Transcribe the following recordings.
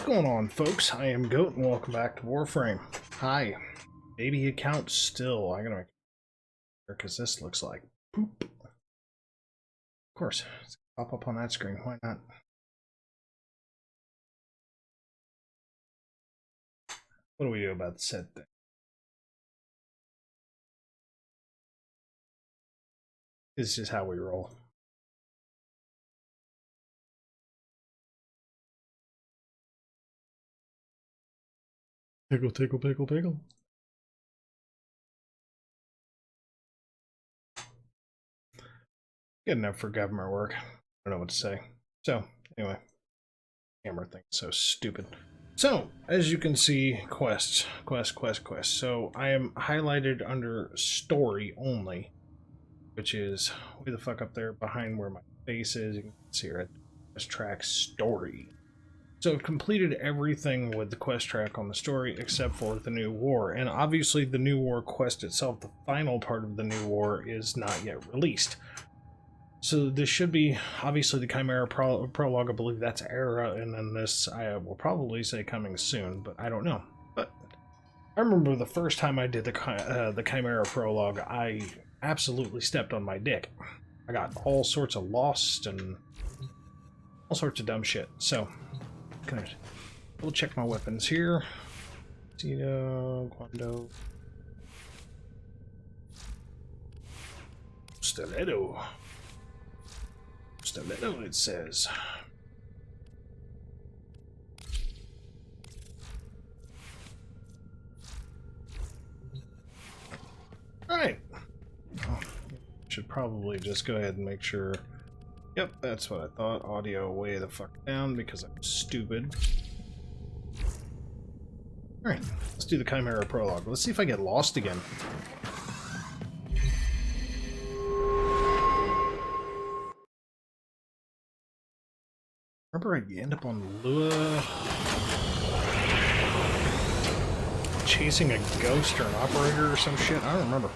What's going on, folks? I am Goat and welcome back to Warframe. Hi. Baby account still. I'm gonna make sure because this looks like poop. Of course, it's gonna pop up on that screen. Why not? What do we do about the said thing? This is how we roll. Pickle, tickle, pickle, pickle. Good enough for government work. I don't know what to say. So, anyway. Camera thing so stupid. So, as you can see, quests. So, I am highlighted under story only, which is way the fuck up there behind where my face is. You can see here at quest track story. So I've completed everything with the quest track on the story except for the new war. And obviously the new war quest itself, the final part of the new war, is not yet released. So this should be, obviously, the Chimera Prologue, I believe that's Era, and then this, I will probably say coming soon, but I don't know. But I remember the first time I did the Chimera Prologue, I absolutely stepped on my dick. I got all sorts of lost and all sorts of dumb shit. So, gonna double check my weapons here. Tito, Quando. Stiletto. Stiletto, it says. Alright. Oh, should probably just go ahead and make sure. Yep, that's what I thought. Audio way the fuck down because I'm stupid. Alright, let's do the Chimera Prologue. Let's see if I get lost again. Remember I end up on Lua chasing a ghost or an operator or some shit? I don't remember.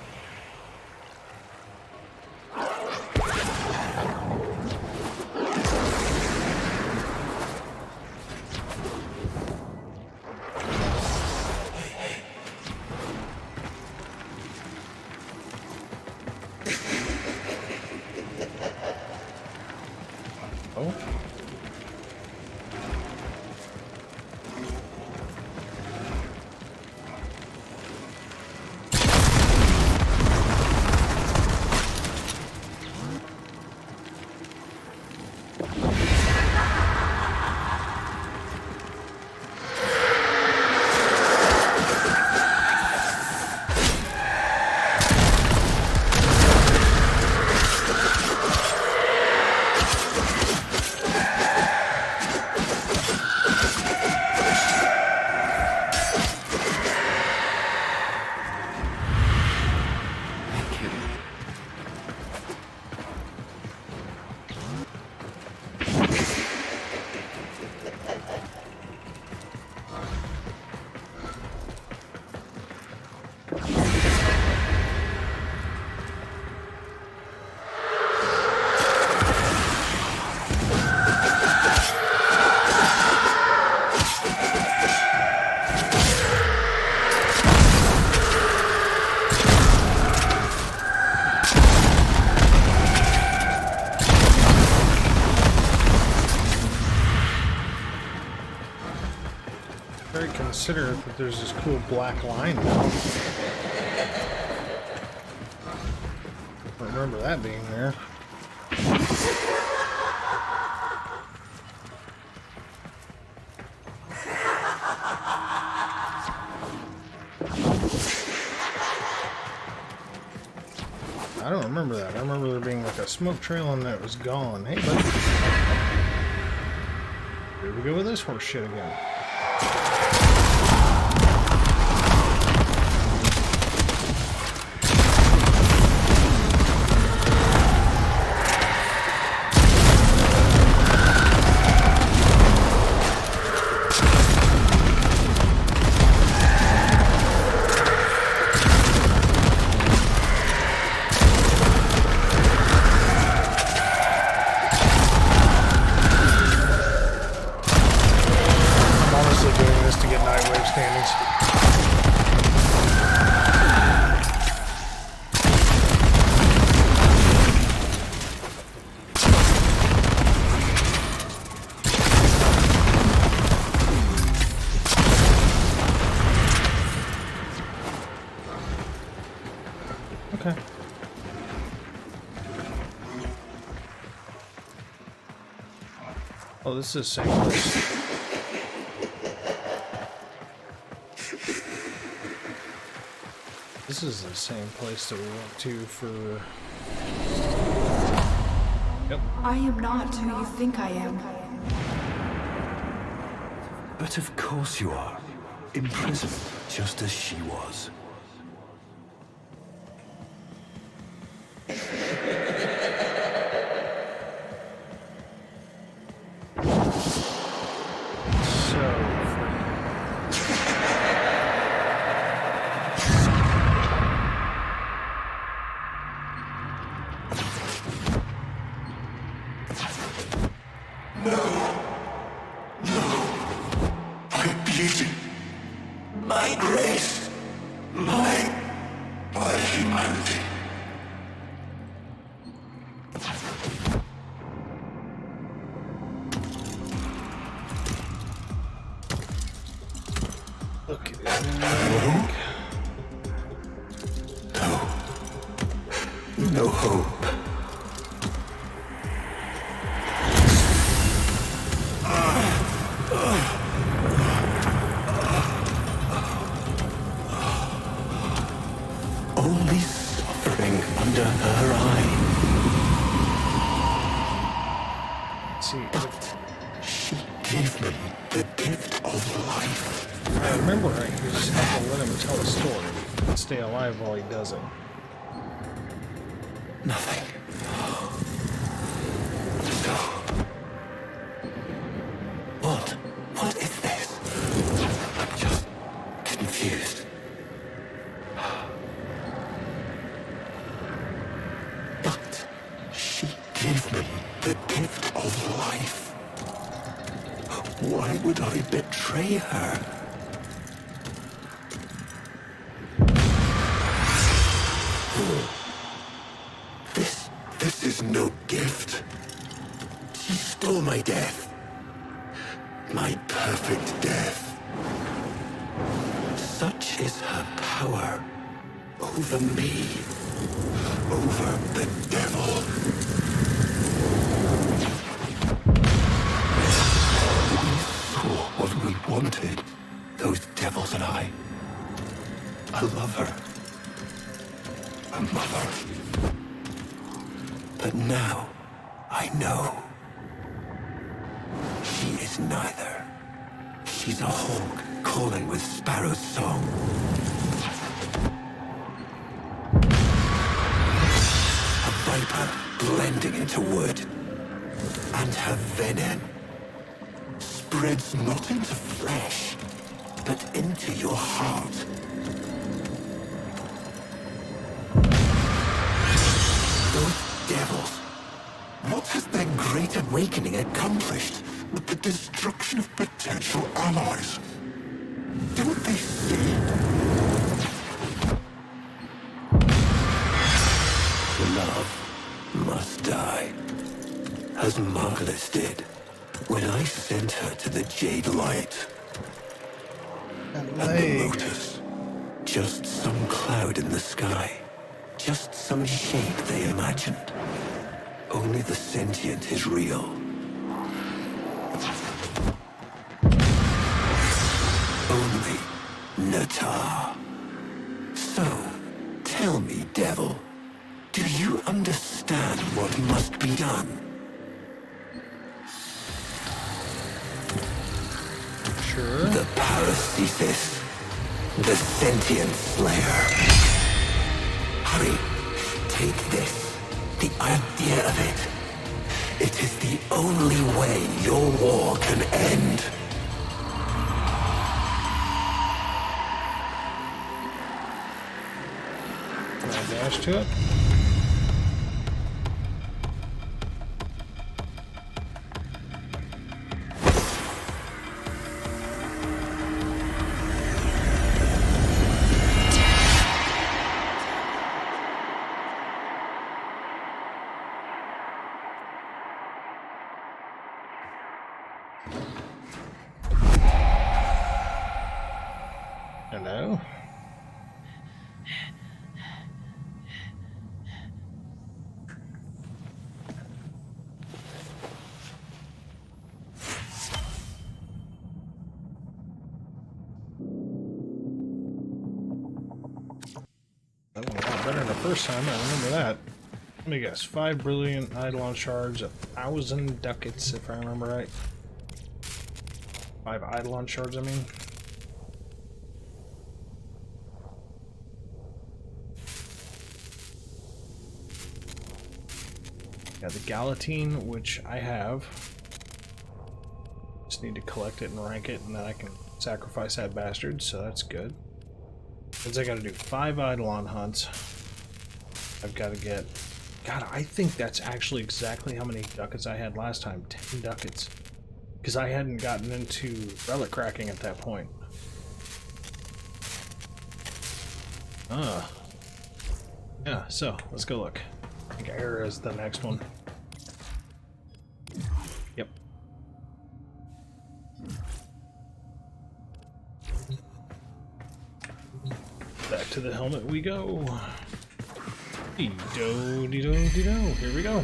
Oh. Very considerate that there's this cool black line now. I remember that being there. I don't remember that. I remember there being like a smoke trail and that was gone. Hey, buddy. Here we go with this horse shit again. this to get Nightwave standings. Okay. Oh, this is the same place. This is the same place that we went to for... Yep. I am not who you think I am. But of course you are. Imprisoned, just as she was. Look at that. No hope. Only suffering under her eye. See, she gave me the gift of life. I remember right, you just have to let him tell a story and stay alive while he does it. Nothing. No. What is this? I'm just confused. But she gave me the gift of life. Why would I betray her? This is no gift. She stole my death. My perfect death. Such is her power over me, over the devil. We saw what we wanted, those devils and I. A lover. A mother. But now, I know. She is neither. She's a hawk calling with sparrow's song. A viper blending into wood. And her venom spreads not into flesh, but into your heart. Devils. What has their great awakening accomplished with the destruction of potential allies? Don't they see? Love must die, as Margulis did when I sent her to the Jade Light. And the Lotus, just some cloud in the sky. Just some shape they imagined. Only the sentient is real. Only Natar. So, tell me, devil, do you understand what must be done? Sure. The Paracesis, the sentient slayer. Hurry, take this, the idea of it. It is the only way your war can end. Can I dash to it? Hello? That went a lot better than the first time, I remember that. Let me guess, 5 brilliant Eidolon shards, 1,000 ducats, if I remember right. 5 Eidolon shards, I mean. Got the Galatine, which I have. Just need to collect it and rank it, and then I can sacrifice that bastard, so that's good. Means I gotta do 5 Eidolon hunts. I've gotta get... God, I think that's actually exactly how many ducats I had last time. 10 ducats. Because I hadn't gotten into relic cracking at that point. Yeah, so, let's go look. I think Era is the next one. Yep. Back to the helmet we go. Dee-do-dee-do-dee-do. Here we go.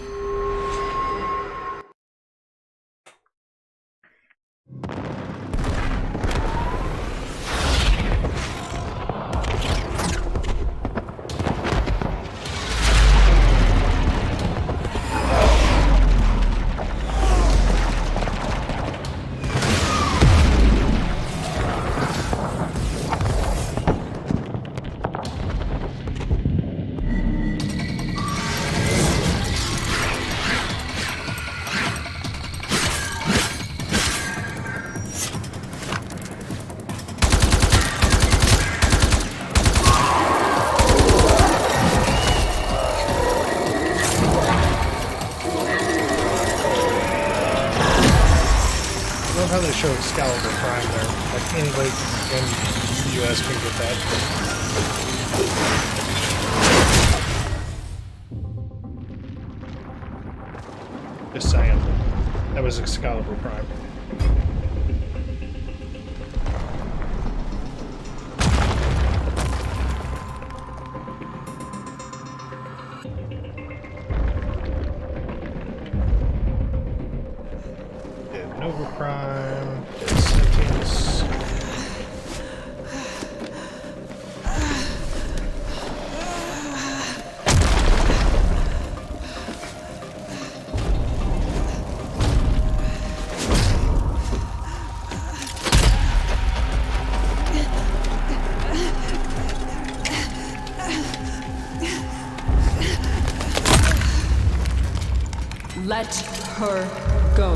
How they show Excalibur Prime there. Like anybody in the US can get that. Just saying. That was Excalibur Prime. Nova Prime, Sentience. Let her go.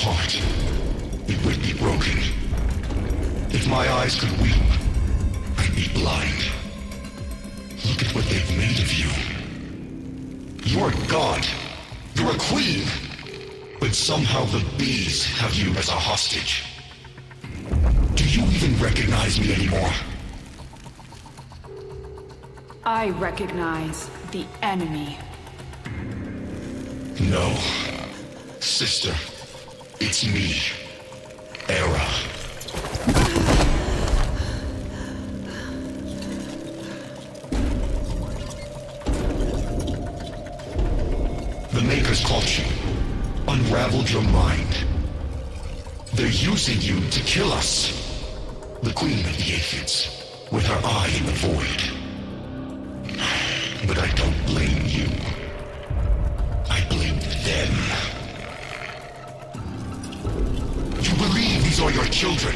Heart, it would be broken. If my eyes could weep, I'd be blind. Look at what they've made of you. You're a god. You're a queen. But somehow the bees have you as a hostage. Do you even recognize me anymore? I recognize the enemy. No. Sister. It's me, Era. The Makers caught you, unraveled your mind. They're using you to kill us. The Queen of the Aphids, with her eye in the void. But I don't blame you. I blame them. These are your children,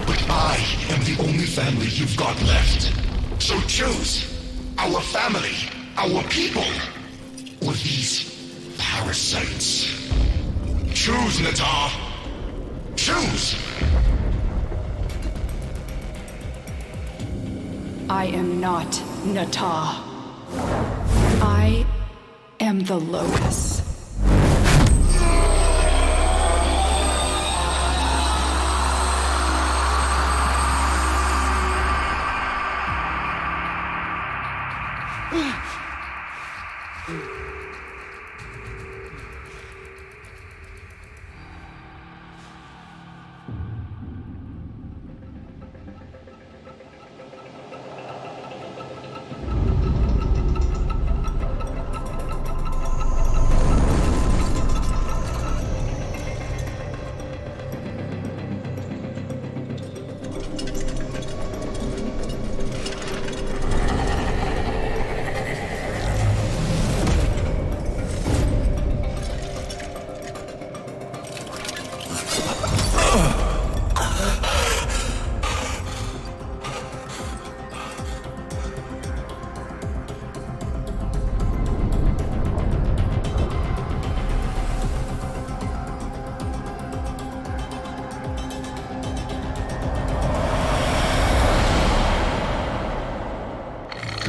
but I am the only family you've got left. So choose our family, our people, or these parasites. Choose, Natah. Choose! I am not Natah. I am the Lotus.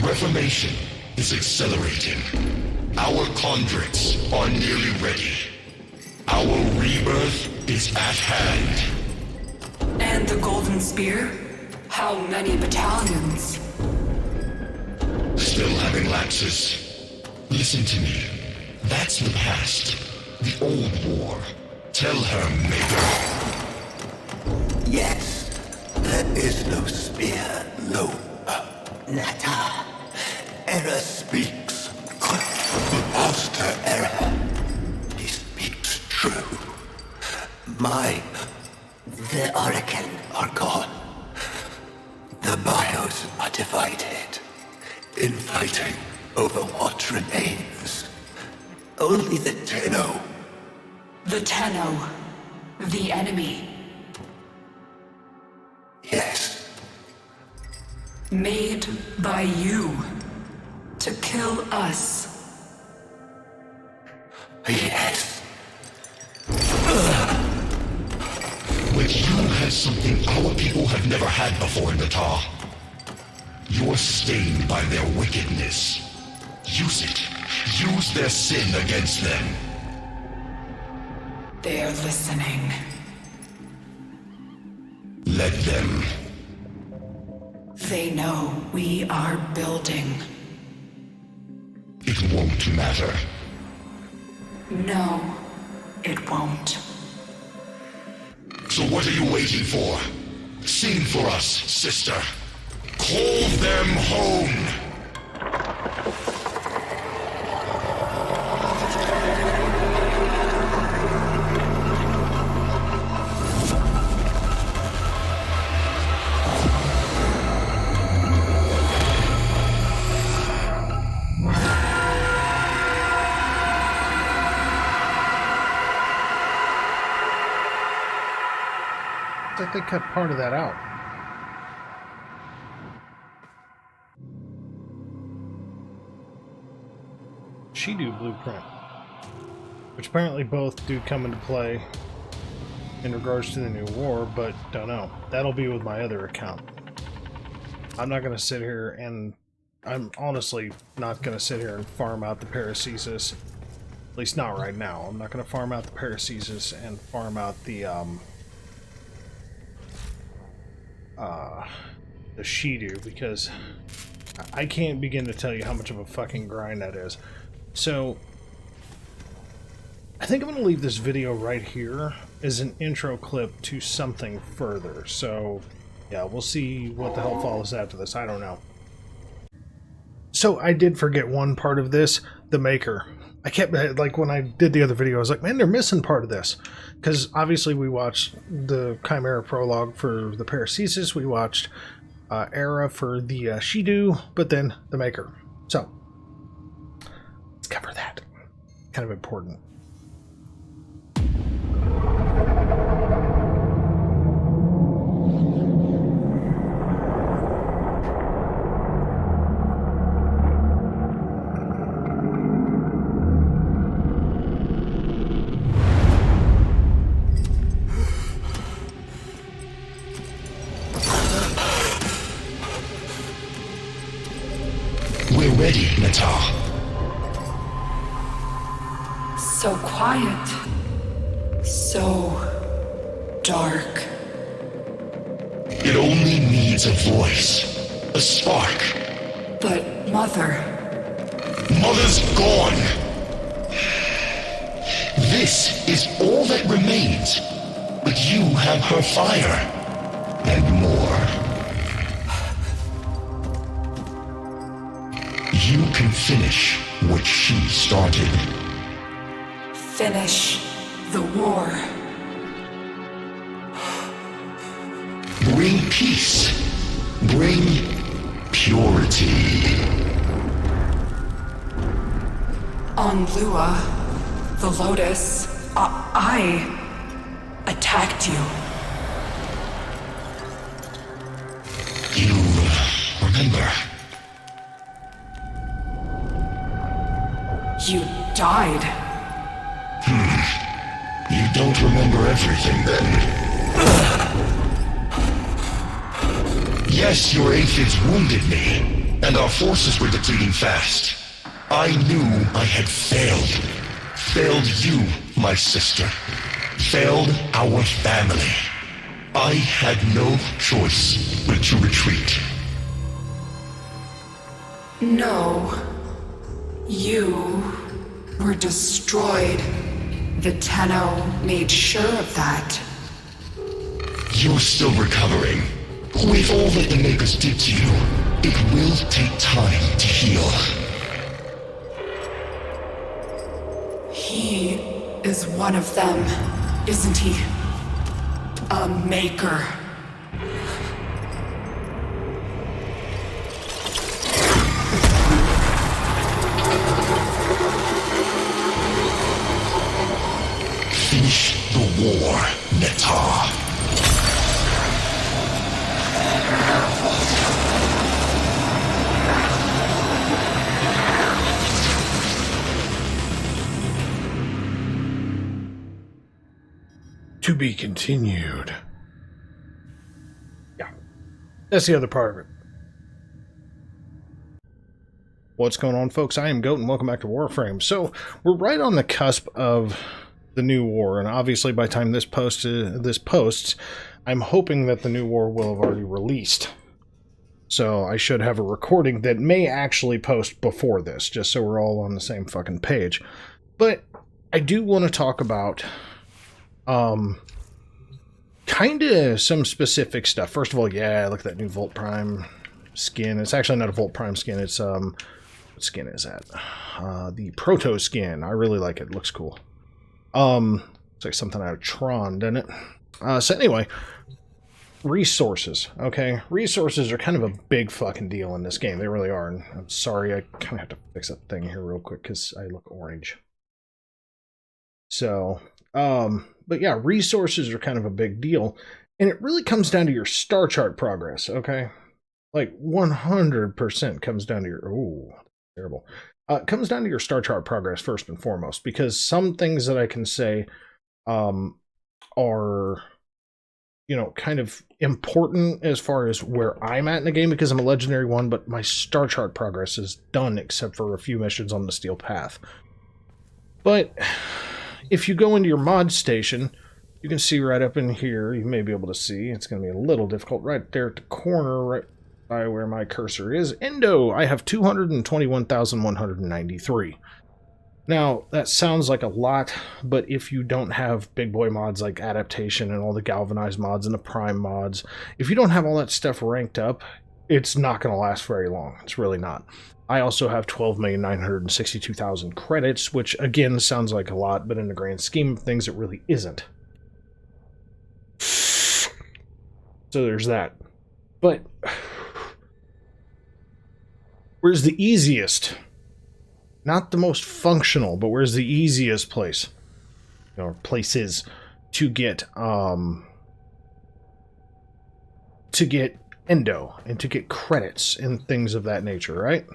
Reformation is accelerating. Our conduits are nearly ready. Our rebirth is at hand. And the Golden Spear? How many battalions? Still having lapses. Listen to me. That's the past. The old war. Tell her, Maker. Yes, there is no spear, no. Nata. Error speaks. Master Error. He speaks true. The Oracle are gone. The bios are divided. Infighting over what remains. Only the Tenno. The Tenno. The enemy. Yes. Made by you. To kill us. Yes. But you have something our people have never had before, Nata. You're stained by their wickedness. Use it. Use their sin against them. They're listening. Let them. They know we are building. It won't matter. No, it won't. So what are you waiting for? Sing for us, sister. Call them home! I think they cut part of that out. Shidu blueprint, which apparently both do come into play in regards to the new war, but don't know. That'll be with my other account. I'm not going to sit here and I'm honestly not going to sit here and farm out the Paracesis. At least not right now. I'm not going to farm out the Paracesis and farm out the Shidu, because I can't begin to tell you how much of a fucking grind that is. So I think I'm going to leave this video right here as an intro clip to something further. So yeah, we'll see what the hell follows after this. I don't know. So I did forget one part of this, the Maker. I kept, like, when I did the other video, I was like, man, they're missing part of this. Because obviously we watched the Chimera Prologue for the Paracesis, we watched Era for the Shidu, but then the Maker. So, let's cover that. Kind of important. We're ready, Nata. So quiet. So dark. It only needs a voice, a spark. But Mother... Mother's gone. This is all that remains. But you have her fire. And more. You can finish what she started. Finish the war. Bring peace. Bring purity. On Lua, the Lotus, I attack. attacked you. You remember? You died. You don't remember everything then. Yes, your aphids wounded me, and our forces were depleting fast. I knew I had failed. Failed you, my sister. Failed our family. I had no choice but to retreat. No. You were destroyed. The Tenno made sure of that. You're still recovering. With all that the Makers did to you, it will take time to heal. He is one of them, isn't he? A Maker. Finish the war, Netar. To be continued. Yeah. That's the other part of it. What's going on, folks? I am Goat, and welcome back to Warframe. So, we're right on the cusp of the new war, and obviously by the time this posts, I'm hoping that the new war will have already released. So, I should have a recording that may actually post before this, just so we're all on the same fucking page. But, I do want to talk about kind of some specific stuff. First of all, yeah, look at that new Volt Prime skin. It's actually not a Volt Prime skin. It's, what skin is that? The Proto skin. I really like it. It looks cool. It's like something out of Tron, doesn't it? So anyway, resources, okay? Resources are kind of a big fucking deal in this game. They really are. And I'm sorry, I kind of have to fix that thing here real quick because I look orange. So, but yeah, resources are kind of a big deal, and it really comes down to your star chart progress, okay? Like 100% comes down to your, oh, terrible. It comes down to your star chart progress first and foremost, because some things that I can say are, you know, kind of important as far as where I'm at in the game, because I'm a legendary one, but my star chart progress is done except for a few missions on the Steel Path. But if you go into your mod station, you can see right up in here, you may be able to see, it's going to be a little difficult, right there at the corner, right by where my cursor is, Endo, I have 221,193. Now, that sounds like a lot, but if you don't have big boy mods like Adaptation and all the Galvanized mods and the Prime mods, if you don't have all that stuff ranked up, it's not going to last very long. It's really not. I also have 12,962,000 credits, which again sounds like a lot, but in the grand scheme of things, it really isn't. So there's that. But where's the easiest? Not the most functional, but where's the easiest place? Or places to get Endo and to get credits and things of that nature, right?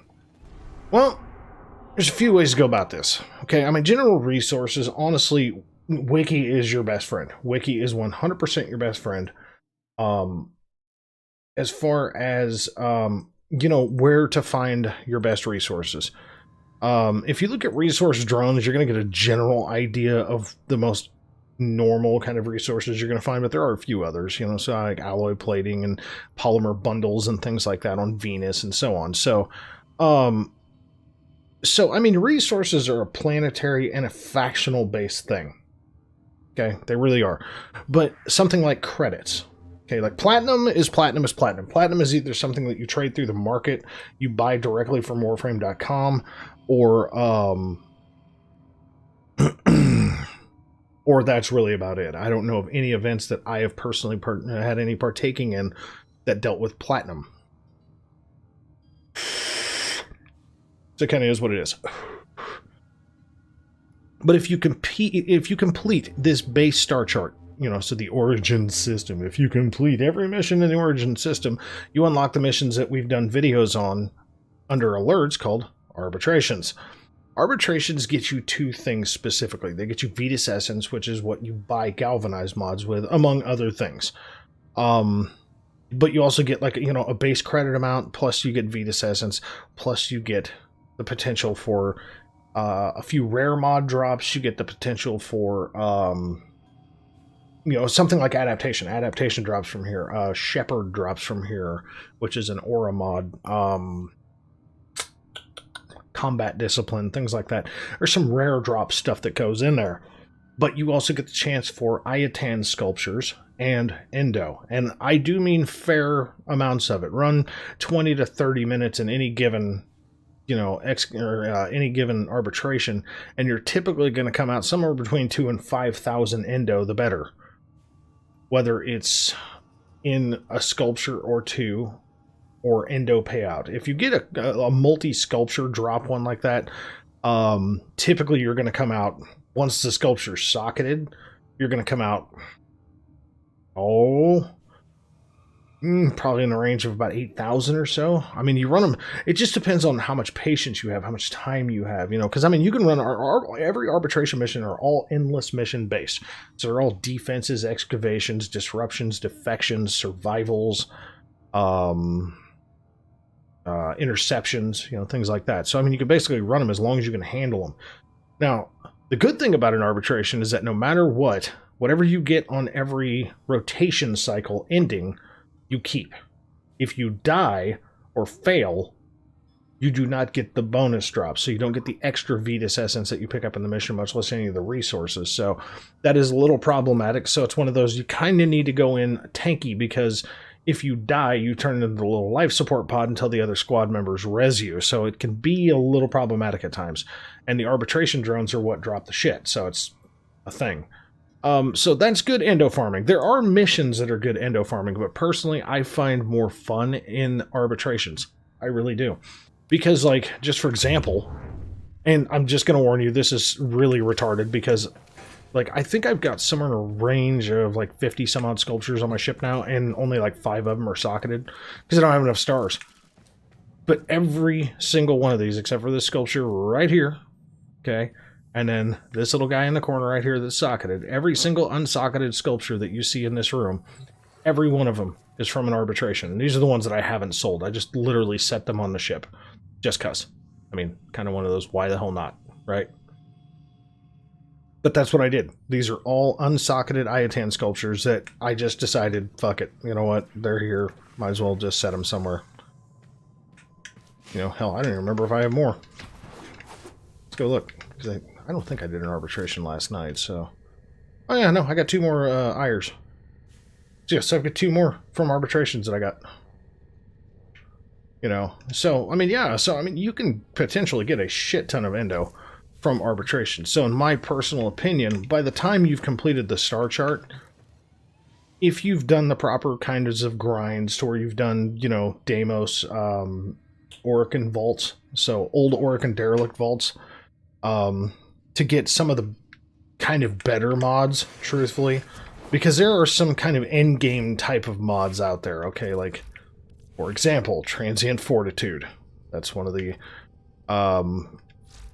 Well, there's a few ways to go about this. Okay, I mean, general resources, honestly, Wiki is your best friend. Wiki is 100% your best friend. As far as, you know, where to find your best resources. If you look at resource drones, you're going to get a general idea of the most normal kind of resources you're going to find, but there are a few others, you know, so like alloy plating and polymer bundles and things like that on Venus and so on. So, I mean, resources are a planetary and a factional based thing. Okay, they really are. But something like credits. Okay, like platinum is platinum is platinum. Platinum is either something that you trade through the market, you buy directly from Warframe.com, or or that's really about it. I don't know of any events that I have personally had any partaking in that dealt with platinum. So it kind of is what it is. But if you complete this base star chart, so the Origin system. If you complete every mission in the Origin system, you unlock the missions that we've done videos on under alerts called arbitrations. Arbitrations get you two things specifically. They get you Vetus Essence, which is what you buy galvanized mods with, among other things. But you also get, like, a base credit amount, plus you get Vetus Essence, plus you get the potential for a few rare mod drops. You get the potential for, something like Adaptation. Adaptation drops from here. Shepherd drops from here, which is an aura mod. Combat Discipline, things like that. There's some rare drop stuff that goes in there. But you also get the chance for Ayatan sculptures and Endo. And I do mean fair amounts of it. Run 20 to 30 minutes in any given, any given arbitration, and you're typically going to come out somewhere between 2,000 and 5,000 Endo, the better. Whether it's in a sculpture or two, or Endo payout. If you get a multi-sculpture drop one like that, typically you're going to come out, once the sculpture's socketed, you're going to come out, probably in the range of about 8,000 or so. I mean, you run them, it just depends on how much patience you have, how much time you have, because, you can run every arbitration mission are all endless mission based. So they're all defenses, excavations, disruptions, defections, survivals, interceptions, things like that. So, you can basically run them as long as you can handle them. Now, the good thing about an arbitration is that no matter whatever you get on every rotation cycle ending, you keep. If you die or fail, you do not get the bonus drop. So you don't get the extra Vetus Essence that you pick up in the mission, much less any of the resources. So that is a little problematic. So it's one of those, you kind of need to go in tanky, because if you die, you turn into the little life support pod until the other squad members res you. So it can be a little problematic at times. And the arbitration drones are what drop the shit. So it's a thing. So that's good endo farming. There are missions that are good endo farming, but personally, I find more fun in arbitrations. I really do. Because, like, just for example, and I'm just going to warn you, this is really retarded, because, like, I think I've got somewhere in a range of, like, 50 some odd sculptures on my ship now, and only, like, 5 of them are socketed, because I don't have enough stars. But every single one of these, except for this sculpture right here, okay, and then this little guy in the corner right here that's socketed, every single unsocketed sculpture that you see in this room, every one of them is from an arbitration. And these are the ones that I haven't sold. I just literally set them on the ship. Just cuz. Kind of one of those, why the hell not, right? But that's what I did. These are all unsocketed Ayatan sculptures that I just decided, fuck it. You know what? They're here. Might as well just set them somewhere. Hell, I don't even remember if I have more. Let's go look. Because I don't think I did an arbitration last night, so... Oh yeah, no, I got 2 more Ayers. So yes, I've got 2 more from arbitrations that I got. So, you can potentially get a shit ton of endo from arbitration. So in my personal opinion, by the time you've completed the star chart, if you've done the proper kinds of grinds, to where you've done, Deimos, Orokin vaults, so old Orokin derelict vaults, to get some of the kind of better mods, truthfully, because there are some kind of end game type of mods out there, okay, like, for example, Transient Fortitude. That's one of the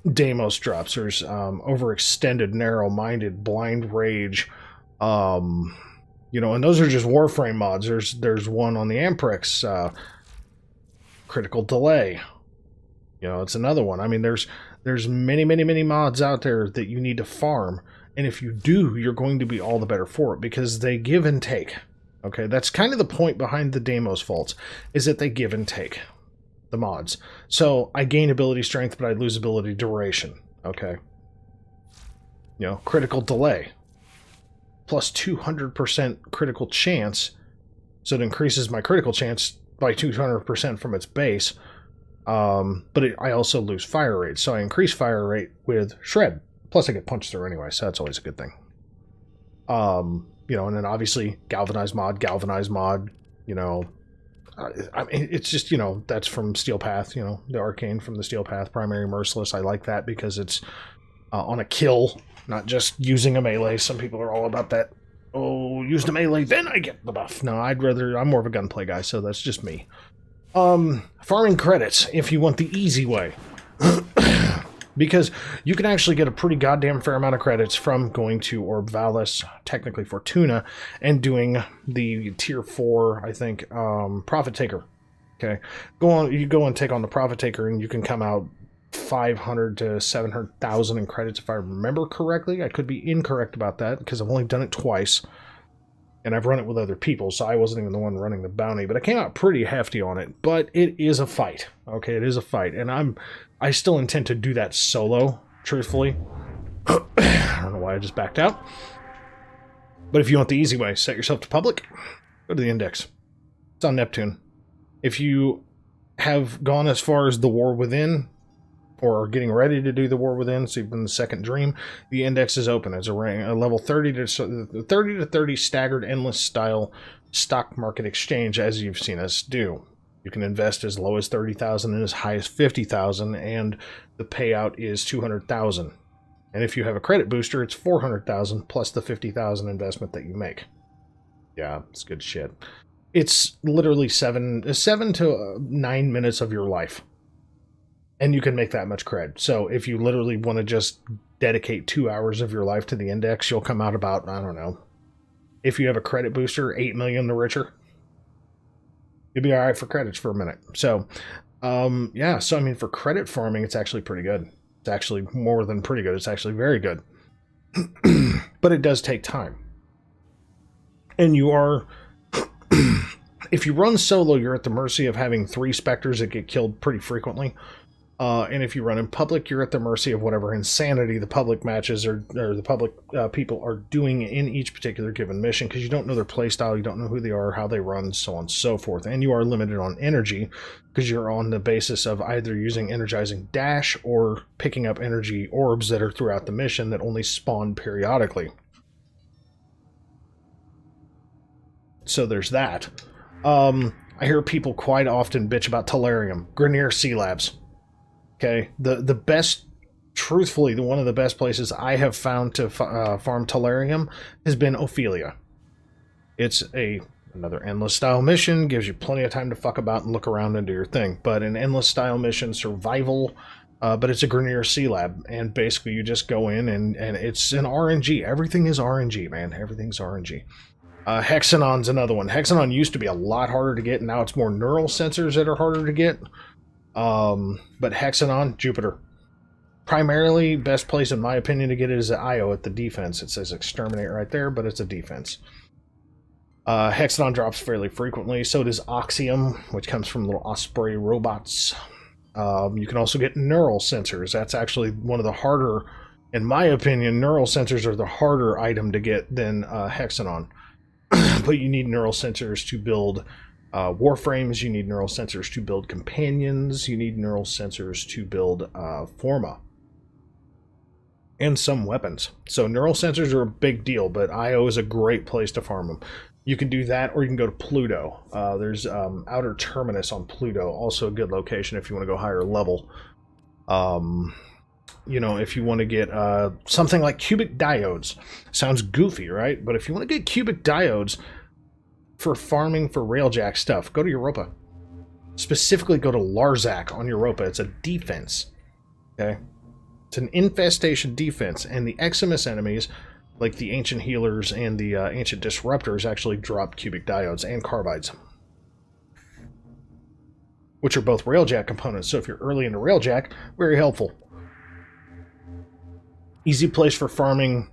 Deimos drops. There's Overextended, Narrow-Minded, Blind Rage, and those are just Warframe mods. There's one on the Amprex, Critical Delay. It's another one. There's many, many, many mods out there that you need to farm, and if you do, you're going to be all the better for it, because they give and take. Okay, that's kind of the point behind the Deimos vaults, is that they give and take, the mods. So I gain ability strength, but I lose ability duration. Okay. Critical delay. Plus 200% critical chance. So it increases my critical chance by 200% from its base. But I also lose fire rate. So I increase fire rate with Shred. Plus I get punched through anyway, so that's always a good thing. And then obviously Galvanize mod, it's just, that's from Steel Path, the Arcane from the Steel Path, Primary Merciless. I like that because it's on a kill, not just using a melee. Some people are all about that oh, use the melee, then I get the buff. No, I'm more of a gunplay guy, so that's just me. Farming credits, if you want the easy way. Because you can actually get a pretty goddamn fair amount of credits from going to Orb Valis, technically Fortuna, and doing the tier 4, I think, Profit Taker. Okay, you go and take on the Profit Taker, and you can come out 500 to 700,000 in credits, if I remember correctly. I could be incorrect about that, because I've only done it twice. And I've run it with other people, so I wasn't even the one running the bounty. But I came out pretty hefty on it. But it is a fight. Okay, it is a fight. And I still intend to do that solo, truthfully. I don't know why I just backed out. But if you want the easy way, set yourself to public, go to the index. It's on Neptune. If you have gone as far as the War Within, or are getting ready to do the War Within, so you've been the second dream, the index is open. It's a level 30 to 30 staggered endless style stock market exchange, as you've seen us do. You can invest as low as 30,000 and as high as 50,000, and the payout is 200,000. And if you have a credit booster, it's 400,000 plus the 50,000 investment that you make. Yeah, it's good shit. It's literally 7 to 9 minutes of your life. And you can make that much cred. So if you literally want to just dedicate 2 hours of your life to the index, you'll come out about, I don't know, if you have a credit booster, 8 million the richer. You'll be alright for credits for a minute. So, yeah, so I mean, for credit farming, it's actually pretty good. It's actually more than pretty good. It's actually very good. But it does take time. And you are... if you run solo, you're at the mercy of having 3 specters that get killed pretty frequently. And if you run in public, you're at the mercy of whatever insanity the public matches or the public people are doing in each particular given mission, because you don't know their playstyle, you don't know who they are, how they run, so on and so forth. And you are limited on energy, because you're on the basis of either using energizing dash or picking up energy orbs that are throughout the mission that only spawn periodically. So there's that. I hear people quite often bitch about Tellurium, Grenier Sea Labs. Okay, the best, truthfully, one of the best places I have found to farm Tellurium has been Ophelia. It's another endless style mission, gives you plenty of time to fuck about and look around and do your thing. But an endless style mission, survival, but it's a Grenier Sea Lab, and basically you just go in and it's an RNG. Everything is RNG, man. Everything's RNG. Hexanon's another one. Hexanon used to be a lot harder to get, and now it's more neural sensors that are harder to get. But Hexanon, Jupiter. Primarily, best place in my opinion to get it is at IO at the defense. It says exterminate right there, but it's a defense. Hexanon drops fairly frequently. So does Oxium, which comes from little Osprey robots. You can also get neural sensors. That's actually one of the harder, in my opinion, neural sensors are the harder item to get than Hexanon. But you need neural sensors to build Warframes, you need neural sensors to build companions, you need neural sensors to build Forma. And some weapons. So neural sensors are a big deal, but IO is a great place to farm them. You can do that, or you can go to Pluto. There's Outer Terminus on Pluto, also a good location if you want to go higher level. You know, if you want to get something like cubic diodes. Sounds goofy, right? But if you want to get cubic diodes for farming for railjack stuff, go to Europa. Specifically go to Larzak on Europa. It's a defense. Okay? It's an infestation defense, and the Eximus enemies, like the ancient healers and the ancient disruptors, actually drop cubic diodes and carbides, which are both railjack components. So if you're early into railjack, very helpful. Easy place for farming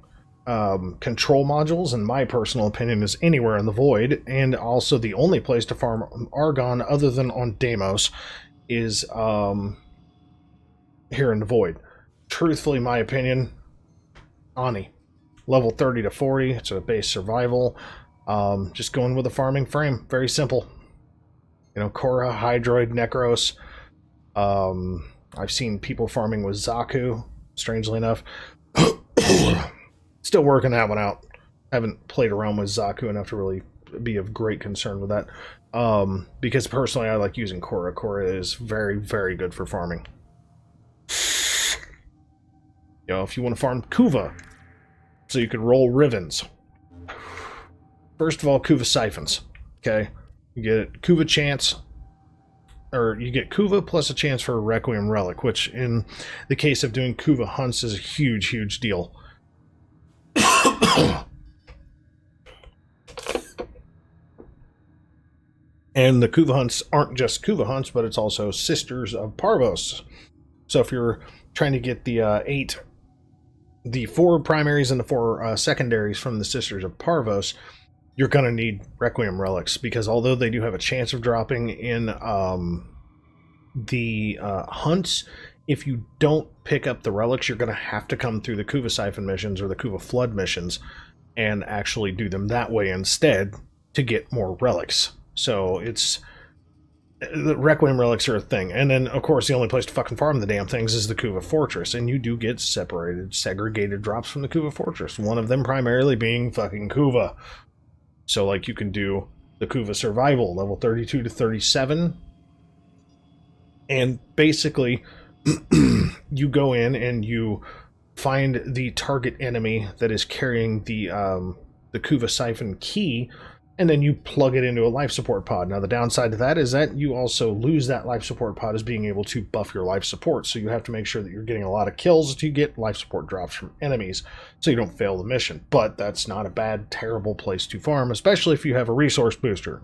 control modules, in my personal opinion, is anywhere in the Void, and also the only place to farm Argon other than on Deimos is here in the Void. Truthfully, my opinion, Ani. Level 30 to 40, it's a base survival. Just going with a farming frame, very simple. You know, Korra, Hydroid, Necros. I've seen people farming with Zaku, strangely enough. Still working that one out. Haven't played around with Zaku enough to really be of great concern with that. Because personally, I like using Korra. Korra is very, very good for farming. You know, if you want to farm Kuva, so you can roll Rivens. First of all, Kuva siphons. Okay, you get Kuva chance, or you get Kuva plus a chance for a Requiem relic, which in the case of doing Kuva hunts is a huge, huge deal. And the Kuva hunts aren't just Kuva hunts, but it's also Sisters of Parvos. So if you're trying to get the 4 primaries and the 4 secondaries from the Sisters of Parvos, you're going to need Requiem relics, because although they do have a chance of dropping in the hunts, if you don't pick up the relics, you're going to have to come through the Kuva Siphon missions or the Kuva Flood missions and actually do them that way instead to get more relics. So the Requiem relics are a thing. And then, of course, the only place to fucking farm the damn things is the Kuva Fortress. And you do get segregated drops from the Kuva Fortress. One of them primarily being fucking Kuva. So, like, you can do the Kuva Survival, level 32 to 37. And basically, you go in and you find the target enemy that is carrying the Kuva Siphon key, and then you plug it into a life support pod. Now, the downside to that is that you also lose that life support pod as being able to buff your life support. So you have to make sure that you're getting a lot of kills to get life support drops from enemies so you don't fail the mission. But that's not a bad, terrible place to farm, especially if you have a resource booster.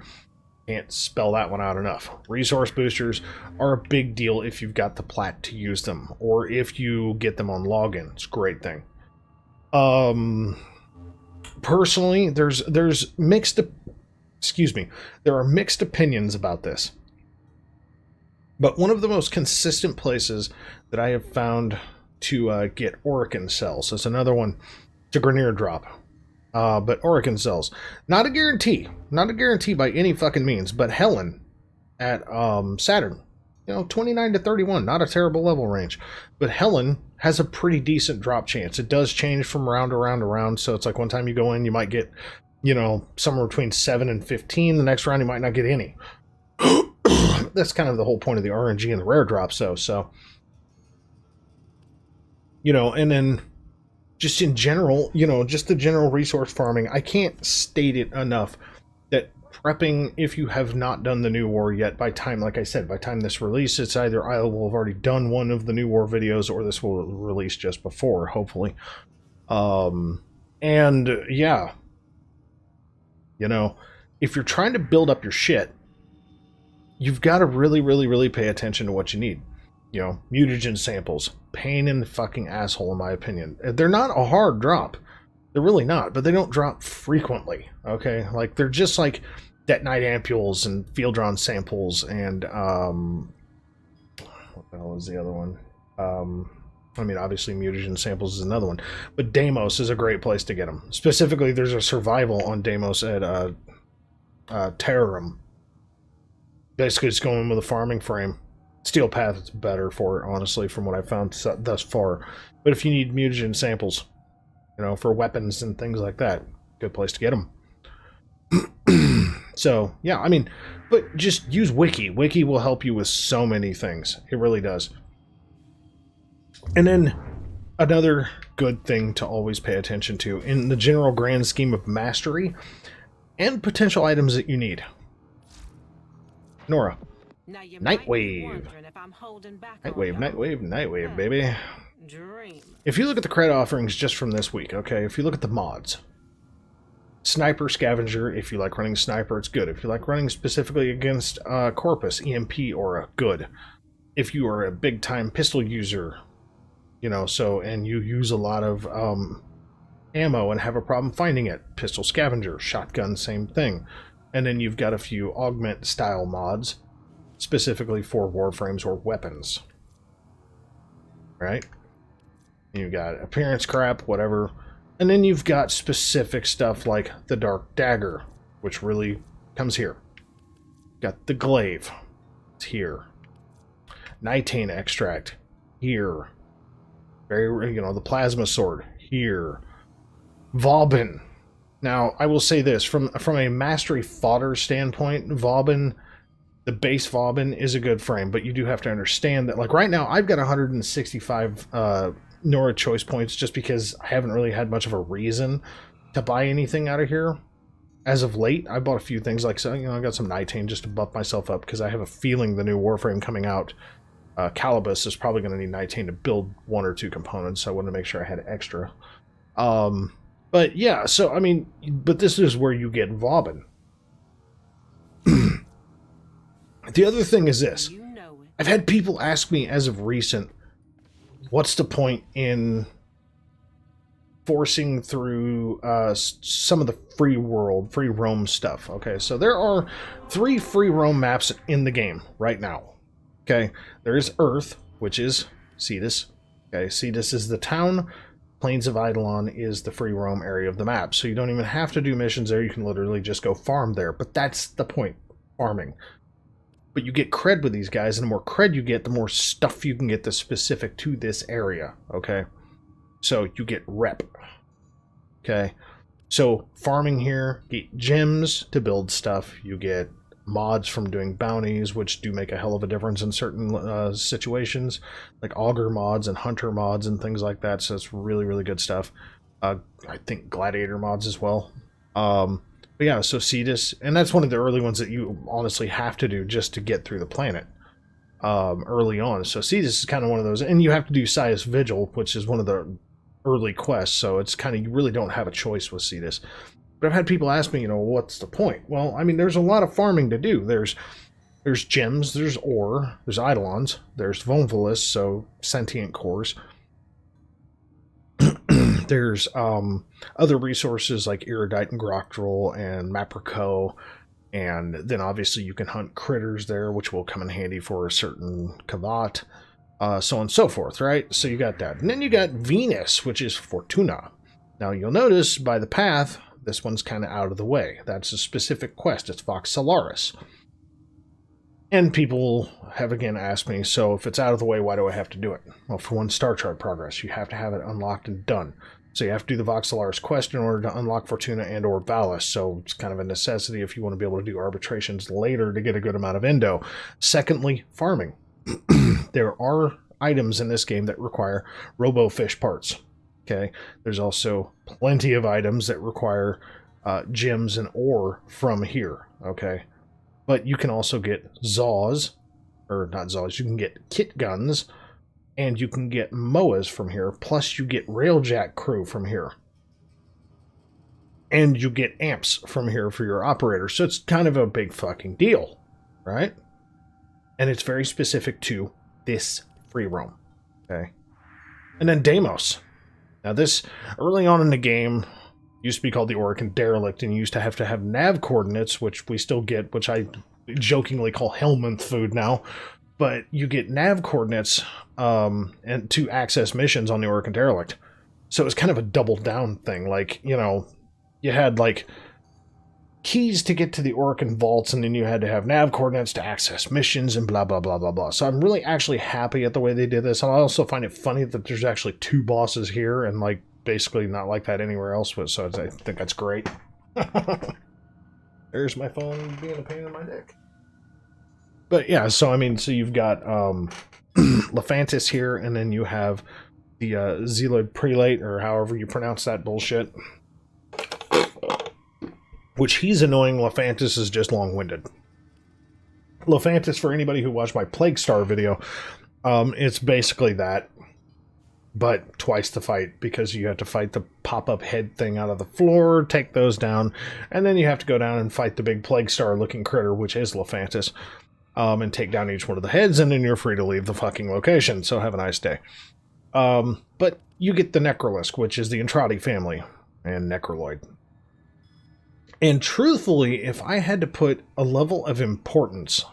Can't spell that one out enough. Resource boosters are a big deal if you've got the plat to use them, or if you get them on login. It's a great thing. Personally, there are mixed opinions about this. But one of the most consistent places that I have found to get Orokin cells, that's another one to Grineer drop. But Orokin cells, not a guarantee by any fucking means, but Helen at Saturn, 29 to 31, not a terrible level range, but Helen has a pretty decent drop chance. It does change from round to round to round, so it's like one time you go in, you might get, somewhere between 7 and 15. The next round you might not get any. That's kind of the whole point of the RNG and the rare drops, though. So, and then just in general, just the general resource farming, I can't state it enough that prepping, if you have not done the New War yet, by time this release, it's either I will have already done one of the New War videos, or this will release just before, hopefully. And yeah, if you're trying to build up your shit, you've got to really, really, really pay attention to what you need. Mutagen samples, pain in the fucking asshole, in my opinion. They're not a hard drop. They're really not, but they don't drop frequently, okay? Like, they're just like detonite ampules and field drawn samples and, what the hell is the other one? Obviously mutagen samples is another one, but Deimos is a great place to get them. Specifically, there's a survival on Deimos at, Terrarum. Basically, just going with a farming frame. Steel Path is better for it, honestly, from what I've found thus far. But if you need mutagen samples, for weapons and things like that, good place to get them. So, yeah, but just use Wiki. Wiki will help you with so many things. It really does. And then another good thing to always pay attention to in the general grand scheme of mastery and potential items that you need. Nora. Nightwave. Nightwave, baby. If you look at the credit offerings just from this week, okay, if you look at the mods, Sniper, Scavenger, if you like running Sniper, it's good. If you like running specifically against Corpus, EMP, Aura, good. If you are a big-time pistol user, and you use a lot of ammo and have a problem finding it, Pistol Scavenger, Shotgun, same thing. And then you've got a few augment-style mods, specifically for warframes or weapons. Right? You've got appearance crap, whatever. And then you've got specific stuff like the Dark Dagger, which really comes here. Got the Glaive. It's here. Nitane Extract. Here. The Plasma Sword. Here. Vauban. Now, I will say this. From a mastery fodder standpoint, Vauban, the base Vauban is a good frame, but you do have to understand that, like, right now, I've got 165 Nora choice points just because I haven't really had much of a reason to buy anything out of here. as of late, I bought a few things, like, so, you know, I got some Nitane just to buff myself up, because I have a feeling the new Warframe coming out, Calibus, is probably going to need Nitane to build 1 or 2 components, so I wanted to make sure I had extra. But yeah, so, I mean, but this is where you get Vauban. The other thing is this. I've had people ask me as of recent, what's the point in forcing through some of the free roam stuff. Okay, so there are 3 free roam maps in the game right now. Okay, there is Earth, which is Cetus. Okay, Cetus is the town. Plains of Eidolon is the free roam area of the map. So you don't even have to do missions there. You can literally just go farm there. But that's the point, farming. But you get cred with these guys, and the more cred you get, the more stuff you can get that's specific to this area. Okay, so you get rep. Okay, so farming here, get gems to build stuff. You get mods from doing bounties, which do make a hell of a difference in certain situations, like auger mods and hunter mods and things like that. So it's really, really good stuff. I think gladiator mods as well. But yeah, so Cetus, and that's one of the early ones that you honestly have to do just to get through the planet early on. So Cetus is kind of one of those, and you have to do Sias Vigil, which is one of the early quests, so it's kind of, you really don't have a choice with Cetus. But I've had people ask me, you know, what's the point? Well, I mean, there's a lot of farming to do. There's gems, there's ore, there's eidolons, there's Vonvolus, so sentient cores. There's other resources like Iridite and Groctrol and Maprico, and then obviously you can hunt critters there, which will come in handy for a certain Kavat, so on and so forth, right? So you got that. And then you got Venus, which is Fortuna. Now you'll notice by the path, this one's kind of out of the way. That's a specific quest. It's Vox Solaris. And people have again asked me, so if it's out of the way, why do I have to do it? Well, for one, star chart progress. You have to have it unlocked and done. So you have to do the Vox Solaris quest in order to unlock Fortuna and or Valis. So it's kind of a necessity if you want to be able to do arbitrations later to get a good amount of Endo. Secondly, farming. There are items in this game that require robo-fish parts. Okay, there's also plenty of items that require gems and ore from here. Okay, but you can also get Zaws, or not Zaws, you can get kit guns, and you can get MOAs from here, plus you get Railjack crew from here. And you get amps from here for your operator, so it's kind of a big fucking deal, right? And it's very specific to this free roam, okay? And then Deimos. Now this, early on in the game, used to be called the Orokin Derelict, and you used to have nav coordinates, which we still get, which I jokingly call Helminth food now, but you get nav coordinates and to access missions on the Orokin Derelict. So it was kind of a double down thing, like, you know, you had like keys to get to the Orokin vaults, and then you had to have nav coordinates to access missions and blah, blah, blah, blah, blah. So I'm really actually happy at the way they did this. And I also find it funny that there's actually 2 bosses here and like basically not like that anywhere else. But so I think that's great. There's my phone being a pain in my dick. But yeah, so I mean, so you've got Lephantis here, and then you have the Zealoid Prelate, or however you pronounce that bullshit. Which he's annoying. Lephantis is just long-winded. Lephantis, for anybody who watched my Plague Star video, it's basically that, but twice the fight, because you have to fight the pop-up head thing out of the floor, take those down, and then you have to go down and fight the big Plague Star-looking critter, which is Lephantis, and take down each one of the heads, and then you're free to leave the fucking location, so have a nice day. But you get the Necrolisk, which is the Entrati family, and Necroloid. And truthfully, if I had to put a level of importance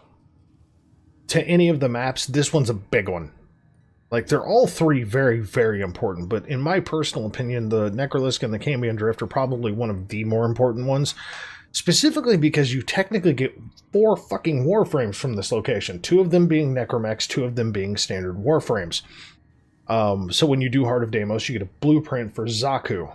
to any of the maps, this one's a big one. Like, they're all 3 very, very important, but in my personal opinion, the Necrolisk and the Cambion Drift are probably one of the more important ones, specifically because you technically get 4 fucking Warframes from this location, 2 of them being Necromechs, 2 of them being standard Warframes. So when you do Heart of Deimos, you get a blueprint for Zaku.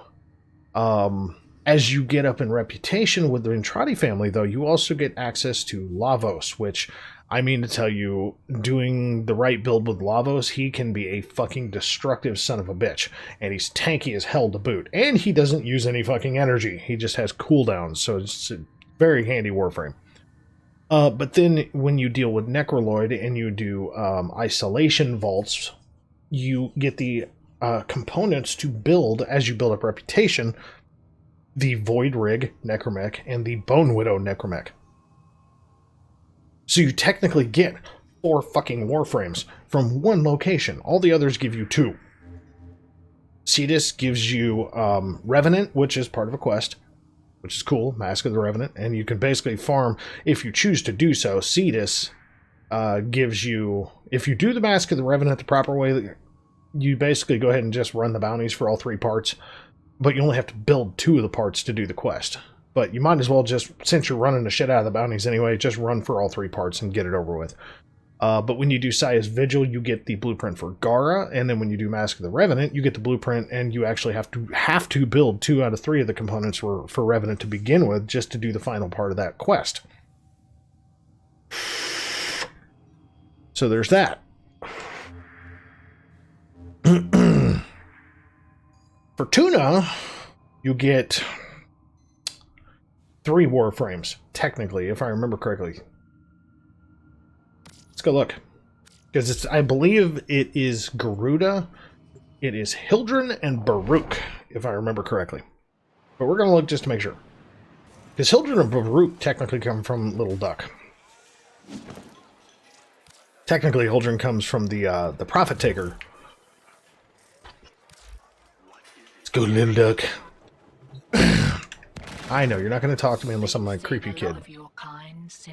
As you get up in reputation with the Entrati family, though, you also get access to Lavos, which I mean to tell you, doing the right build with Lavos, he can be a fucking destructive son of a bitch. And he's tanky as hell to boot. And he doesn't use any fucking energy. He just has cooldowns, so it's a very handy Warframe. But then when you deal with Necroloid and you do isolation vaults, you get the components to build, as you build up reputation, the Void Rig Necromech and the Bone Widow Necromech. So you technically get 4 fucking Warframes from one location. All the others give you 2. Cetus gives you Revenant, which is part of a quest, which is cool, Mask of the Revenant, and you can basically farm, if you choose to do so. Cetus gives you, if you do the Mask of the Revenant the proper way, you basically go ahead and just run the bounties for all 3 parts, but you only have to build 2 of the parts to do the quest. But you might as well just, since you're running the shit out of the bounties anyway, just run for all 3 parts and get it over with. But when you do Saya's Vigil, you get the blueprint for Gara, and then when you do Mask of the Revenant, you get the blueprint, and you actually have to build 2 out of 3 of the components for Revenant to begin with, just to do the final part of that quest. So there's that. For Tuna, you get 3 Warframes, technically, if I remember correctly. Let's go look. Because it's, I believe it is Garuda, it is Hildren, and Baruch, if I remember correctly. But we're going to look just to make sure. Because Hildren and Baruch technically come from Little Duck. Technically, Hildren comes from the Prophet Taker. Let's go, Little Duck. I know, you're not going to talk to me unless I'm like creepy kid.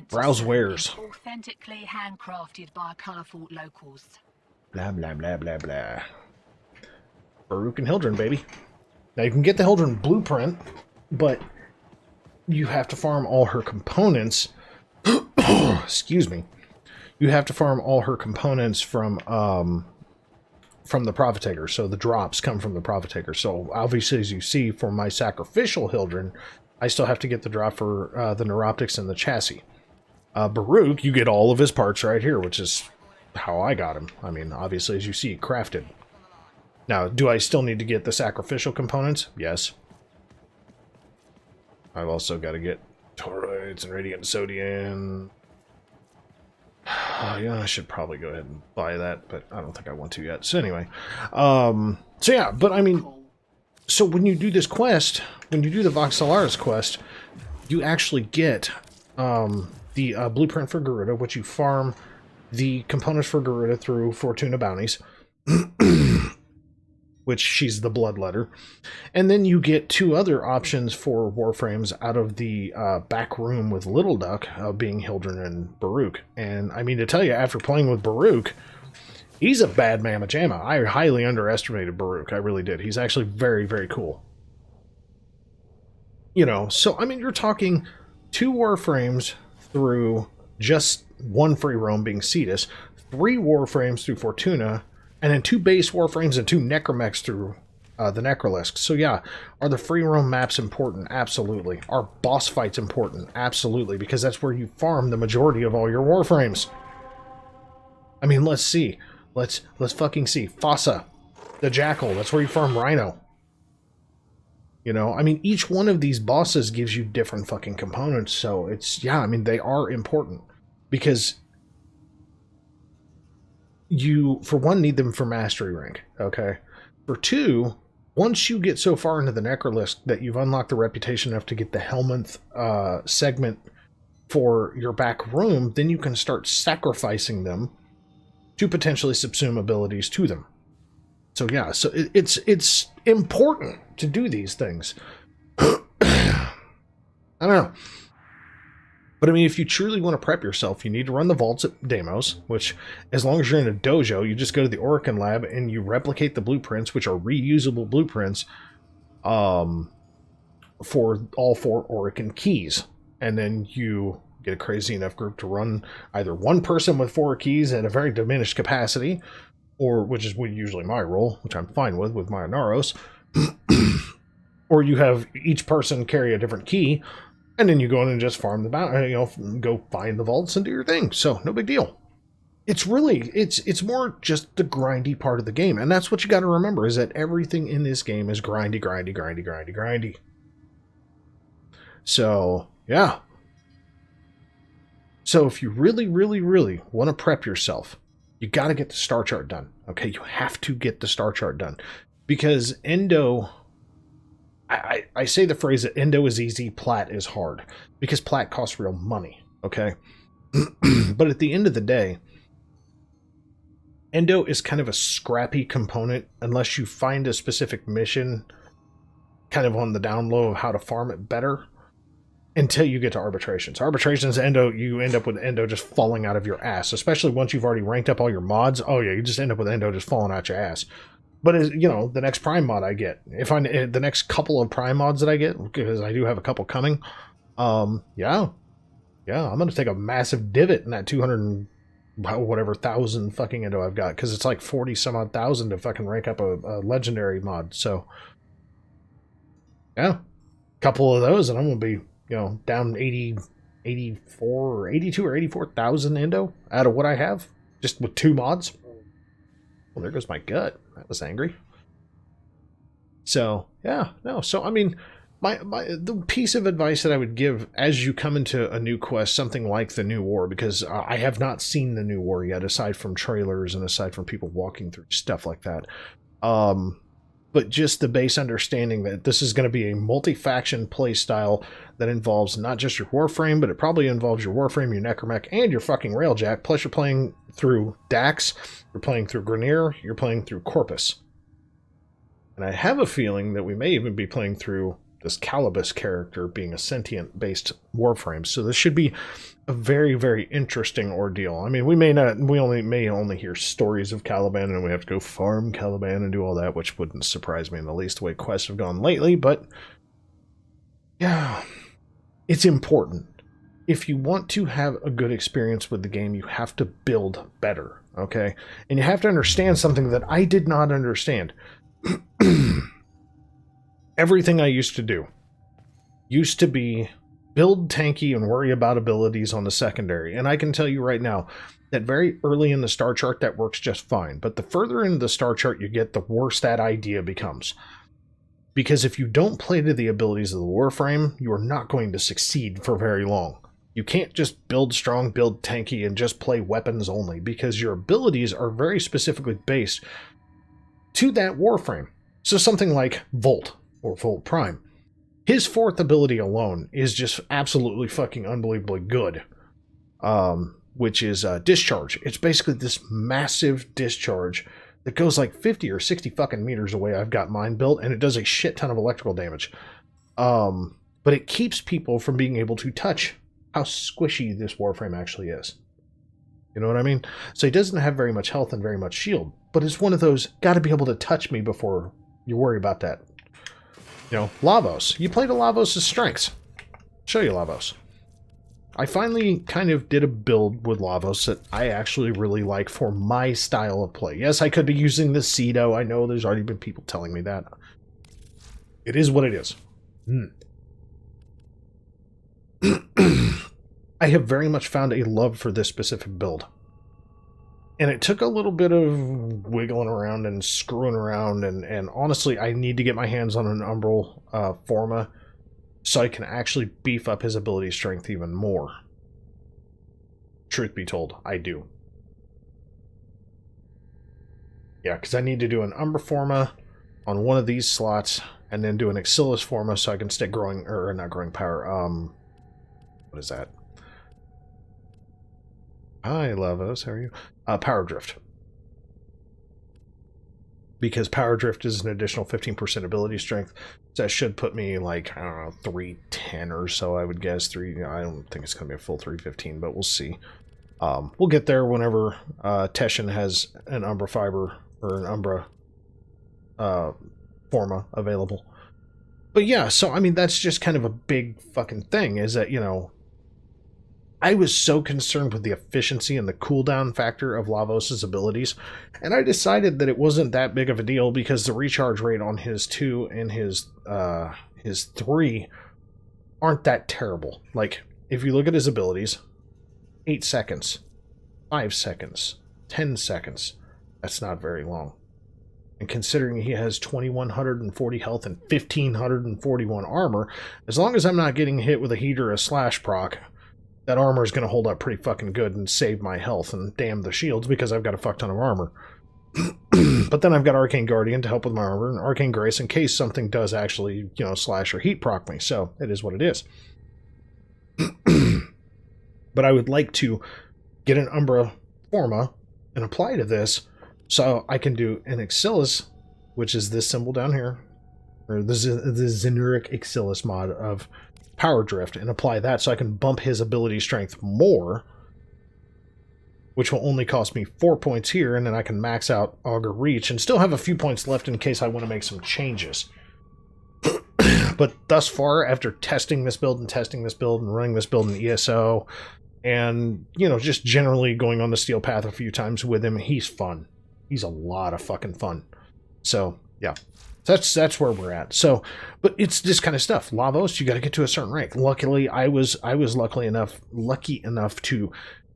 Browse wares. Authentically handcrafted by colorful locals. Blah, blah, blah, blah, blah. Baruch and Hildren, baby. Now, you can get the Hildren blueprint, but you have to farm all her components. Excuse me. You have to farm all her components from the Prophet Taker. So the drops come from the Prophet Taker. So obviously, as you see, for my sacrificial Hildren, I still have to get the drop for the Neuroptics and the chassis. Baruch, you get all of his parts right here, which is how I got him. I mean, obviously, as you see, crafted. Now, do I still need to get the sacrificial components? Yes. I've also got to get toroids and radiant sodium. Oh, yeah, I should probably go ahead and buy that, but I don't think I want to yet. So anyway, so yeah, but I mean, so when you do this quest, when you do the Voxelaris quest, you actually get the blueprint for Garuda, which you farm the components for Garuda through Fortuna bounties, which she's the bloodletter. And then you get 2 other options for Warframes out of the back room with Little Duck, being Hildren and Baruch. And I mean to tell you, after playing with Baruch, he's a bad mamma jamma. I highly underestimated Baruch. I really did. He's actually very, very cool. You know, so I mean, you're talking 2 Warframes through just 1 free roam being Cetus, 3 Warframes through Fortuna, and then 2 base Warframes and 2 Necromechs through the Necrolisks. So yeah, are the free roam maps important? Absolutely. Are boss fights important? Absolutely, because that's where you farm the majority of all your Warframes. I mean, let's see. Let's fucking see. Fossa, the Jackal, that's where you farm Rhino. You know, I mean, each one of these bosses gives you different fucking components, so it's, yeah, I mean, they are important. Because you, for one, need them for mastery rank, okay? For 2, once you get so far into the Necrolisk that you've unlocked the reputation enough to get the Helminth segment for your back room, then you can start sacrificing them to potentially subsume abilities to them. So yeah, so it's important to do these things. I don't know. But I mean, if you truly want to prep yourself, you need to run the vaults at Deimos, which, as long as you're in a dojo, you just go to the Orokin lab and you replicate the blueprints, which are reusable blueprints, for all 4 Orokin keys. And then you get a crazy enough group to run either 1 person with 4 keys at a very diminished capacity, or, which is usually my role, which I'm fine with my Anaros, or you have each person carry a different key, And then you go in and just farm the go find the vaults and do your thing. So no big deal. It's really, it's more just the grindy part of the game. And that's what you got to remember, is that everything in this game is grindy, grindy, grindy, grindy, grindy. So, yeah. So if you really, really, really want to prep yourself, you got to get the star chart done. Okay, you have to get the star chart done. Because Endo, I say the phrase that Endo is easy, Plat is hard. Because Plat costs real money, okay? But at the end of the day, Endo is kind of a scrappy component unless you find a specific mission kind of on the down low of how to farm it better until you get to arbitrations. Arbitrations, Endo, you end up with Endo just falling out of your ass, especially once you've already ranked up all your mods. Oh yeah, you just end up with Endo just falling out your ass. But as you know, the next Prime mod I get, the next couple of Prime mods that I get, because I do have a couple coming, yeah, I'm gonna take a massive divot in that 200 whatever thousand fucking Endo I've got, because it's like 40 some odd thousand to fucking rank up a legendary mod. So yeah, a couple of those and I'm gonna be, down 84 or 82 or 84,000 Endo out of what I have just with 2 mods. Well, there goes my gut. That was angry. So yeah, no, so I mean, the piece of advice that I would give as you come into a new quest, something like the New War, because I have not seen the New War yet, aside from trailers and aside from people walking through stuff like that. But just the base understanding that this is going to be a multi-faction play style that involves not just your Warframe, but it probably involves your Warframe, your Necromech, and your fucking Railjack. Plus you're playing through Dax, you're playing through Grenier, you're playing through Corpus. And I have a feeling that we may even be playing through this Calibus character being a sentient-based Warframe. So this should be a very, very interesting ordeal. I mean, we may only hear stories of Caliban, and we have to go farm Caliban and do all that, which wouldn't surprise me in the least, the way quests have gone lately. But yeah, it's important. If you want to have a good experience with the game, you have to build better, okay? And you have to understand something that I did not understand. Everything I used to do used to be build tanky and worry about abilities on the secondary. And I can tell you right now that very early in the star chart that works just fine. But the further into the star chart you get, the worse that idea becomes. Because if you don't play to the abilities of the Warframe, you are not going to succeed for very long. You can't just build strong, build tanky, and just play weapons only, because your abilities are very specifically based to that Warframe. So something like Volt, or Volt Prime, his 4th ability alone is just absolutely fucking unbelievably good, which is Discharge. It's basically this massive discharge that goes like 50 or 60 fucking meters away. I've got mine built, and it does a shit ton of electrical damage. But it keeps people from being able to touch how squishy this Warframe actually is. You know what I mean? So he doesn't have very much health and very much shield, but it's one of those, gotta be able to touch me before you worry about that. Lavos. You play to Lavos' strengths. Show you Lavos. I finally kind of did a build with Lavos that I actually really like for my style of play. Yes, I could be using the Cedo. I know there's already been people telling me that. It is what it is. I have very much found a love for this specific build. And it took a little bit of wiggling around and screwing around, and honestly, I need to get my hands on an Umbral Forma so I can actually beef up his ability strength even more. Truth be told, I do. Yeah, because I need to do an Umbra Forma on one of these slots, and then do an Exilis Forma so I can stay growing, or not growing power, what is that? Hi, Lavos, how are you? Power Drift. Because Power Drift is an additional 15% ability strength. So that should put me like, I don't know, 310 or so, I would guess. I don't think it's going to be a full 315, but we'll see. We'll get there whenever Teshin has an Umbra Fiber or an Umbra Forma available. But yeah, so I mean, that's just kind of a big fucking thing, is that, I was so concerned with the efficiency and the cooldown factor of Lavos' abilities, and I decided that it wasn't that big of a deal because the recharge rate on his 2 and his 3 aren't that terrible. Like, if you look at his abilities, 8 seconds, 5 seconds, 10 seconds, that's not very long. And considering he has 2140 health and 1541 armor, as long as I'm not getting hit with a heat or a slash proc, that armor is going to hold up pretty fucking good and save my health and damn the shields because I've got a fuck ton of armor. But then I've got Arcane Guardian to help with my armor and Arcane Grace in case something does actually, slash or heat proc me. So it is what it is. But I would like to get an Umbra Forma and apply to this so I can do an Exilis, which is this symbol down here, or the Zenuric Exilis mod of Power Drift, and apply that so I can bump his ability strength more, which will only cost me 4 points here, and then I can max out Augur Reach and still have a few points left in case I want to make some changes. But thus far, after testing this build and running this build in ESO, and, just generally going on the Steel Path a few times with him, he's fun. He's a lot of fucking fun. So, yeah. That's where we're at. So, but it's this kind of stuff. Lavos, you got to get to a certain rank. Luckily, I was lucky enough to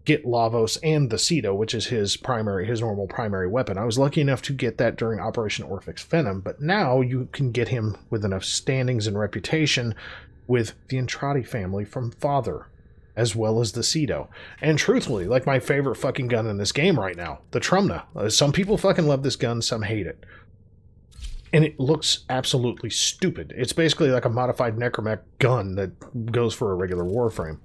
get Lavos and the Cedo, which is his normal primary weapon. I was lucky enough to get that during Operation Orphix Venom, but now you can get him with enough standings and reputation with the Entrati family from Father, as well as the Cedo. And truthfully, like my favorite fucking gun in this game right now, the Trumna. Some people fucking love this gun, some hate it. And it looks absolutely stupid. It's basically like a modified Necromech gun that goes for a regular Warframe.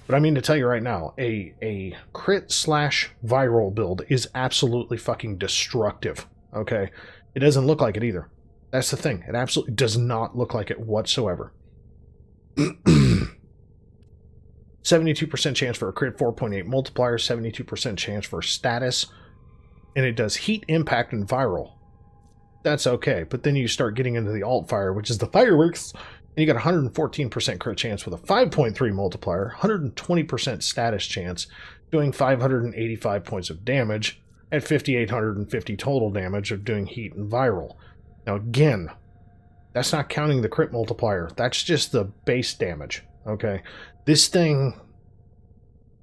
But I mean to tell you right now, a crit / viral build is absolutely fucking destructive. Okay? It doesn't look like it either. That's the thing. It absolutely does not look like it whatsoever. 72% chance for a crit, 4.8 multiplier, 72% chance for status. And it does heat, impact, and viral. That's okay, but then you start getting into the alt fire, which is the fireworks, and you got 114% crit chance with a 5.3 multiplier, 120% status chance, doing 585 points of damage at 5,850 total damage of doing heat and viral. Now again, that's not counting the crit multiplier. That's just the base damage, okay? This thing,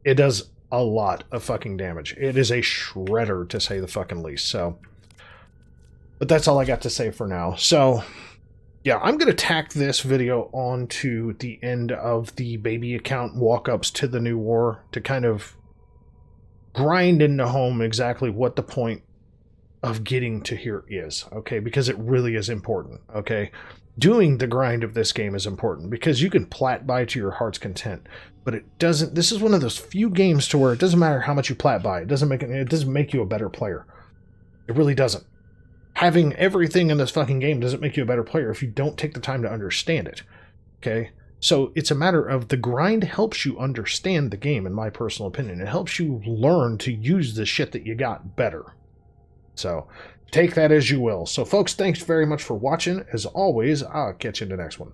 it does a lot of fucking damage. It is a shredder, to say the fucking least, so... But that's all I got to say for now. So, yeah, I'm going to tack this video on to the end of the baby account walk-ups to the new war to kind of grind into home exactly what the point of getting to here is, okay? Because it really is important, okay? Doing the grind of this game is important because you can plat by to your heart's content, but it doesn't... This is one of those few games to where it doesn't matter how much you plat by. It doesn't make you a better player. It really doesn't. Having everything in this fucking game doesn't make you a better player if you don't take the time to understand it. Okay? So it's a matter of the grind helps you understand the game, in my personal opinion. It helps you learn to use the shit that you got better. So take that as you will. So folks, thanks very much for watching. As always, I'll catch you in the next one.